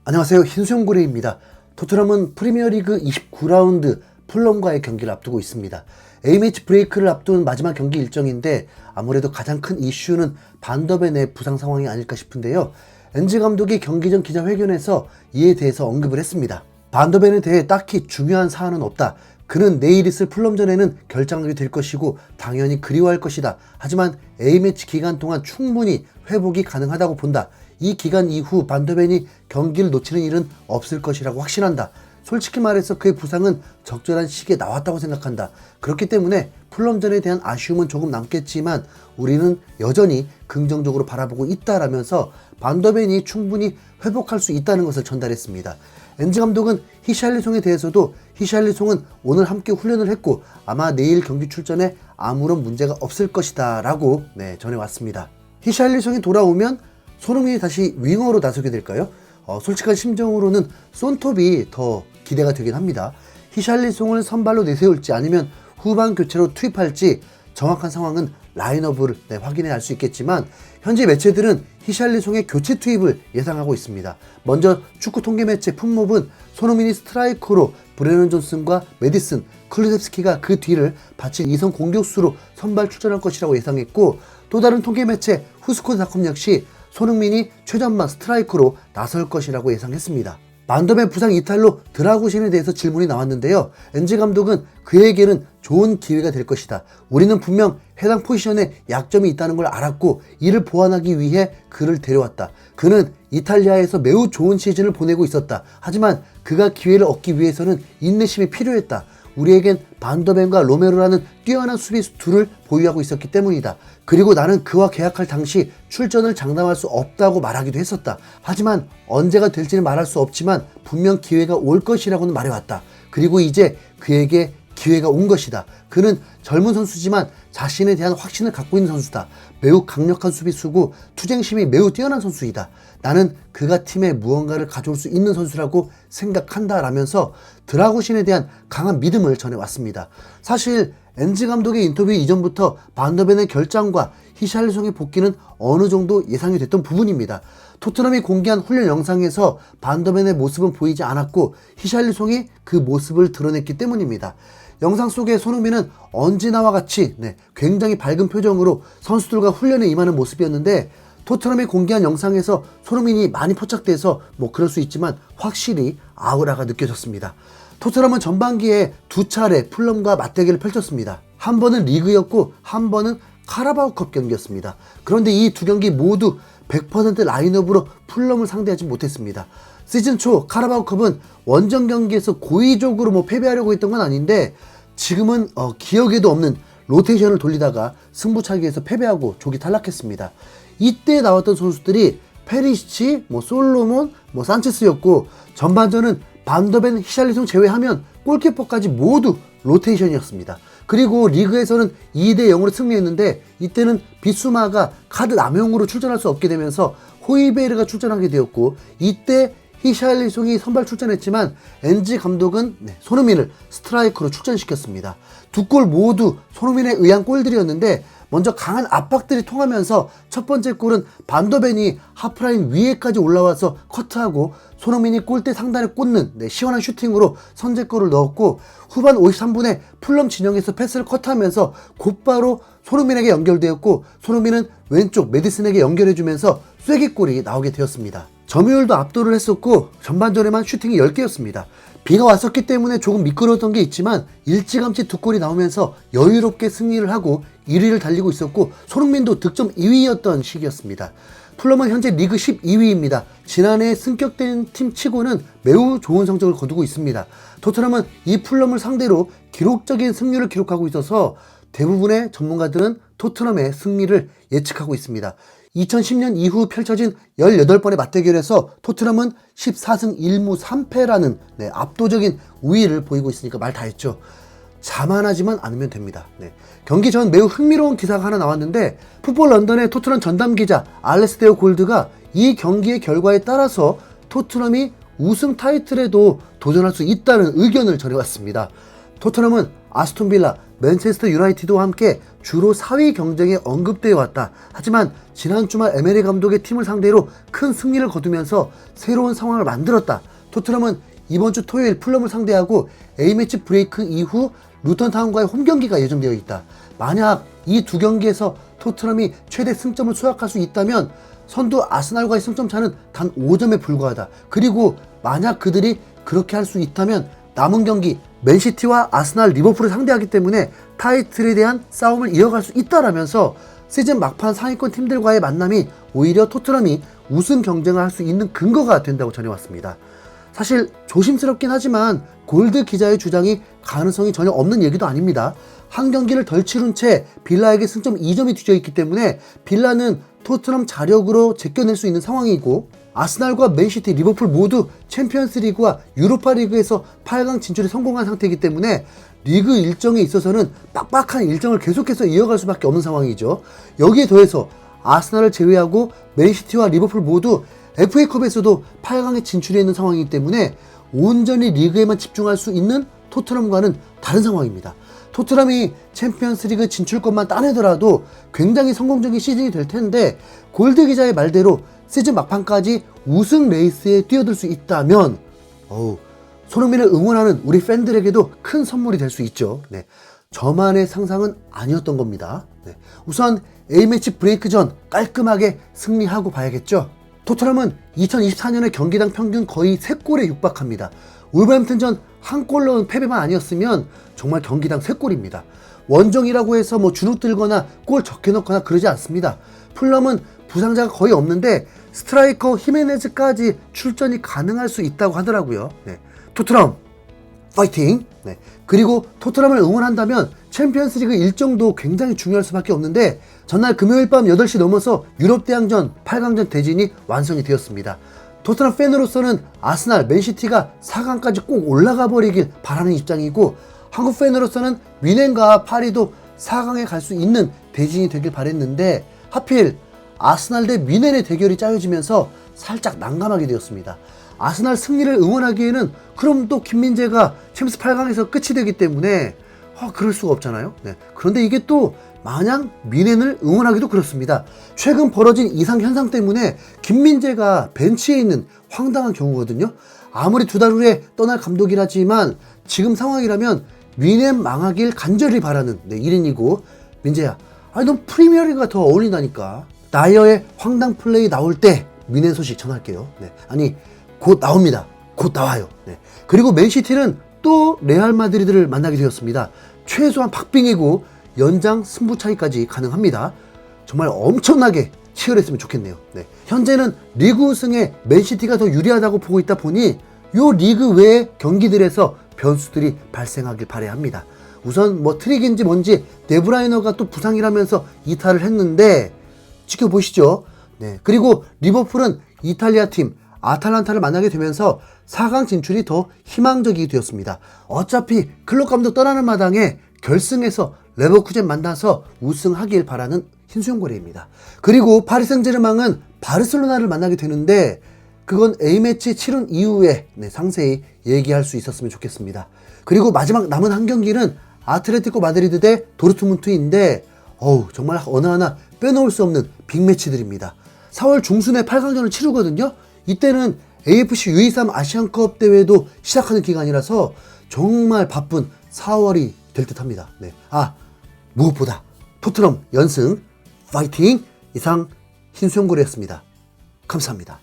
안녕하세요. 흰수염고래입니다. 토트넘은 프리미어리그 29라운드 풀럼과의 경기를 앞두고 있습니다. A매치 브레이크를 앞둔 마지막 경기 일정인데 아무래도 가장 큰 이슈는 반더벤의 부상 상황이 아닐까 싶은데요. 엔즈 감독이 경기 전 기자회견에서 이에 대해서 언급을 했습니다. 반더벤에 대해 딱히 중요한 사안은 없다. 그는 내일 있을 풀럼전에는 결장하게 될 것이고 당연히 그리워할 것이다. 하지만 A매치 기간 동안 충분히 회복이 가능하다고 본다. 이 기간 이후 반더벤이 경기를 놓치는 일은 없을 것이라고 확신한다. 솔직히 말해서 그의 부상은 적절한 시기에 나왔다고 생각한다. 그렇기 때문에 풀럼전에 대한 아쉬움은 조금 남겠지만 우리는 여전히 긍정적으로 바라보고 있다라면서 반더벤이 충분히 회복할 수 있다는 것을 전달했습니다. 엔즈 감독은 히샬리송에 대해서도 히샬리송은 오늘 함께 훈련을 했고 아마 내일 경기 출전에 아무런 문제가 없을 것이다 라고 전해왔습니다. 히샬리송이 돌아오면 손흥민이 다시 윙어로 나서게 될까요? 솔직한 심정으로는 손톱이 더 기대가 되긴 합니다. 히샬리송을 선발로 내세울지 아니면 후반 교체로 투입할지 정확한 상황은 라인업을 확인해 알 수 있겠지만 현재 매체들은 히샬리송의 교체 투입을 예상하고 있습니다. 먼저 축구 통계 매체 풋몹은 손흥민이 스트라이커로 브레넌 존슨과 메디슨, 클루셉스키가 그 뒤를 받칠 2선 공격수로 선발 출전할 것이라고 예상했고 또 다른 통계 매체 후스코닷컴 역시 손흥민이 최전방 스트라이커로 나설 것이라고 예상했습니다. 반더벤 부상 이탈로 드라구신에 대해서 질문이 나왔는데요. 엔즈 감독은 그에게는 좋은 기회가 될 것이다. 우리는 분명 해당 포지션에 약점이 있다는 걸 알았고 이를 보완하기 위해 그를 데려왔다. 그는 이탈리아에서 매우 좋은 시즌을 보내고 있었다. 하지만 그가 기회를 얻기 위해서는 인내심이 필요했다. 우리에겐 반더벤과 로메로라는 뛰어난 수비수 둘을 보유하고 있었기 때문이다. 그리고 나는 그와 계약할 당시 출전을 장담할 수 없다고 말하기도 했었다. 하지만 언제가 될지는 말할 수 없지만 분명 기회가 올 것이라고는 말해왔다. 그리고 이제 그에게 기회가 온 것이다. 그는 젊은 선수지만 자신에 대한 확신을 갖고 있는 선수다. 매우 강력한 수비수고 투쟁심이 매우 뛰어난 선수이다. 나는 그가 팀에 무언가를 가져올 수 있는 선수라고 생각한다 라면서 드라구신에 대한 강한 믿음을 전해왔습니다. 사실 엔즈 감독의 인터뷰 이전부터 반더벤의 결장과 히샬리송의 복귀는 어느 정도 예상이 됐던 부분입니다. 토트넘이 공개한 훈련 영상에서 반더벤의 모습은 보이지 않았고 히샬리송이 그 모습을 드러냈기 때문입니다. 영상 속에 손흥민은 언제나와 같이 굉장히 밝은 표정으로 선수들과 훈련에 임하는 모습이었는데 토트넘이 공개한 영상에서 손흥민이 많이 포착돼서 그럴 수 있지만 확실히 아우라가 느껴졌습니다. 토트넘은 전반기에 두 차례 풀럼과 맞대결을 펼쳤습니다. 한 번은 리그였고 한 번은 카라바오컵 경기였습니다. 그런데 이 두 경기 모두 100% 라인업으로 풀럼을 상대하지 못했습니다. 시즌 초 카라바오컵은 원정 경기에서 고의적으로 패배하려고 했던 건 아닌데 지금은 기억에도 없는 로테이션을 돌리다가 승부차기에서 패배하고 조기 탈락했습니다. 이때 나왔던 선수들이 페리시치, 솔로몬, 산체스였고 전반전은 반더벤, 히샬리송 제외하면 골키퍼까지 모두 로테이션이었습니다. 그리고 리그에서는 2대0으로 승리했는데 이때는 비수마가 카드 남용으로 출전할 수 없게 되면서 호이베르가 출전하게 되었고 이때 히샬리송이 선발 출전했지만 엔즈 감독은 손흥민을 스트라이커로 출전시켰습니다. 두 골 모두 손흥민에 의한 골들이었는데 먼저 강한 압박들이 통하면서 첫 번째 골은 반더벤이 하프라인 위에까지 올라와서 커트하고 손흥민이 골대 상단에 꽂는 시원한 슈팅으로 선제골을 넣었고 후반 53분에 풀럼 진영에서 패스를 커트하면서 곧바로 손흥민에게 연결되었고 손흥민은 왼쪽 메디슨에게 연결해주면서 쐐기골이 나오게 되었습니다. 점유율도 압도를 했었고 전반전에만 슈팅이 10개였습니다. 비가 왔었기 때문에 조금 미끄러웠던 게 있지만 일찌감치 두 골이 나오면서 여유롭게 승리를 하고 1위를 달리고 있었고 손흥민도 득점 2위였던 시기였습니다. 풀럼은 현재 리그 12위입니다. 지난해 승격된 팀 치고는 매우 좋은 성적을 거두고 있습니다. 토트넘은 이 풀럼을 상대로 기록적인 승률을 기록하고 있어서 대부분의 전문가들은 토트넘의 승리를 예측하고 있습니다. 2010년 이후 펼쳐진 18번의 맞대결에서 토트넘은 14승 1무 3패라는 압도적인 우위를 보이고 있으니까 말 다 했죠. 자만하지만 않으면 됩니다. 경기 전 매우 흥미로운 기사가 하나 나왔는데 풋볼 런던의 토트넘 전담 기자 알레스테오 골드가 이 경기의 결과에 따라서 토트넘이 우승 타이틀에도 도전할 수 있다는 의견을 전해왔습니다. 토트넘은 아스톤 빌라, 맨체스터 유나이티드와 함께 주로 4위 경쟁에 언급되어 왔다. 하지만 지난 주말 에메리 감독의 팀을 상대로 큰 승리를 거두면서 새로운 상황을 만들었다. 토트넘은 이번 주 토요일 풀럼을 상대하고 A매치 브레이크 이후 루턴 타운과의 홈 경기가 예정되어 있다. 만약 이 두 경기에서 토트넘이 최대 승점을 수확할 수 있다면 선두 아스날과의 승점 차는 단 5점에 불과하다. 그리고 만약 그들이 그렇게 할 수 있다면 남은 경기 맨시티와 아스날, 리버풀을 상대하기 때문에 타이틀에 대한 싸움을 이어갈 수 있다라면서 시즌 막판 상위권 팀들과의 만남이 오히려 토트넘이 우승 경쟁을 할 수 있는 근거가 된다고 전해왔습니다. 사실 조심스럽긴 하지만 골드 기자의 주장이 가능성이 전혀 없는 얘기도 아닙니다. 한 경기를 덜 치룬 채 빌라에게 승점 2점이 뒤져 있기 때문에 빌라는 토트넘 자력으로 제껴낼 수 있는 상황이고, 아스날과 맨시티, 리버풀 모두 챔피언스 리그와 유로파 리그에서 8강 진출에 성공한 상태이기 때문에 리그 일정에 있어서는 빡빡한 일정을 계속해서 이어갈 수밖에 없는 상황이죠. 여기에 더해서 아스날을 제외하고 맨시티와 리버풀 모두 FA컵에서도 8강에 진출해 있는 상황이기 때문에 온전히 리그에만 집중할 수 있는 토트넘과는 다른 상황입니다. 토트넘이 챔피언스 리그 진출권만 따내더라도 굉장히 성공적인 시즌이 될 텐데, 골드 기자의 말대로 시즌 막판까지 우승 레이스에 뛰어들 수 있다면 손흥민을 응원하는 우리 팬들에게도 큰 선물이 될 수 있죠. 네. 저만의 상상은 아니었던 겁니다. 네. 우선 A매치 브레이크 전 깔끔하게 승리하고 봐야겠죠. 토트넘은 2024년에 경기당 평균 거의 3골에 육박합니다. 울버햄튼전 한 골 넣은 패배만 아니었으면 정말 경기당 3골입니다. 원정이라고 해서 주눅 들거나 골 적게 넣거나 그러지 않습니다. 풀럼은 부상자가 거의 없는데 스트라이커 히메네즈까지 출전이 가능할 수 있다고 하더라고요. 네. 토트넘 파이팅! 네. 그리고 토트넘을 응원한다면 챔피언스리그 일정도 굉장히 중요할 수밖에 없는데, 전날 금요일 밤 8시 넘어서 유럽대항전 8강전 대진이 완성이 되었습니다. 토트넘 팬으로서는 아스날, 맨시티가 4강까지 꼭 올라가 버리길 바라는 입장이고, 한국 팬으로서는 뮌헨과 파리도 4강에 갈 수 있는 대진이 되길 바랬는데 하필 아스날 대 뮌헨의 대결이 짜여지면서 살짝 난감하게 되었습니다. 아스날 승리를 응원하기에는 그럼 또 김민재가 챔스 8강에서 끝이 되기 때문에 그럴 수가 없잖아요. 네. 그런데 이게 또 마냥 뮌헨을 응원하기도 그렇습니다. 최근 벌어진 이상 현상 때문에 김민재가 벤치에 있는 황당한 경우거든요. 아무리 2달 후에 떠날 감독이라지만 지금 상황이라면 뮌헨 망하길 간절히 바라는 1인이고, 민재야, 넌 프리미어리그가 더 어울린다니까. 나이어의 황당 플레이 나올 때 뮌헨 소식 전할게요. 네. 아니, 곧 나옵니다. 곧 나와요. 네. 그리고 맨시티는 또 레알 마드리드를 만나게 되었습니다. 최소한 박빙이고 연장 승부 차이까지 가능합니다. 정말 엄청나게 치열했으면 좋겠네요. 네. 현재는 리그 우승에 맨시티가 더 유리하다고 보고 있다 보니 요 리그 외의 경기들에서 변수들이 발생하길 바라야 합니다. 우선 트릭인지 뭔지 데브라이너가 또 부상이라면서 이탈을 했는데 지켜보시죠. 네. 그리고 리버풀은 이탈리아 팀 아탈란타를 만나게 되면서 4강 진출이 더 희망적이 되었습니다. 어차피 클럽 감독 떠나는 마당에 결승에서 레버쿠젠 만나서 우승하길 바라는 흰수염고래입니다. 그리고 파리 생제르맹은 바르셀로나를 만나게 되는데 그건 A매치 치른 이후에 상세히 얘기할 수 있었으면 좋겠습니다. 그리고 마지막 남은 한 경기는 아틀레티코 마드리드 대 도르트문트인데 정말 어느 하나 빼놓을 수 없는 빅매치들입니다. 4월 중순에 8강전을 치르거든요. 이때는 AFC U23 아시안컵 대회도 시작하는 기간이라서 정말 바쁜 4월이 될 듯합니다. 네. 무엇보다 토트넘 연승 파이팅! 이상 흰수염고래였습니다. 감사합니다.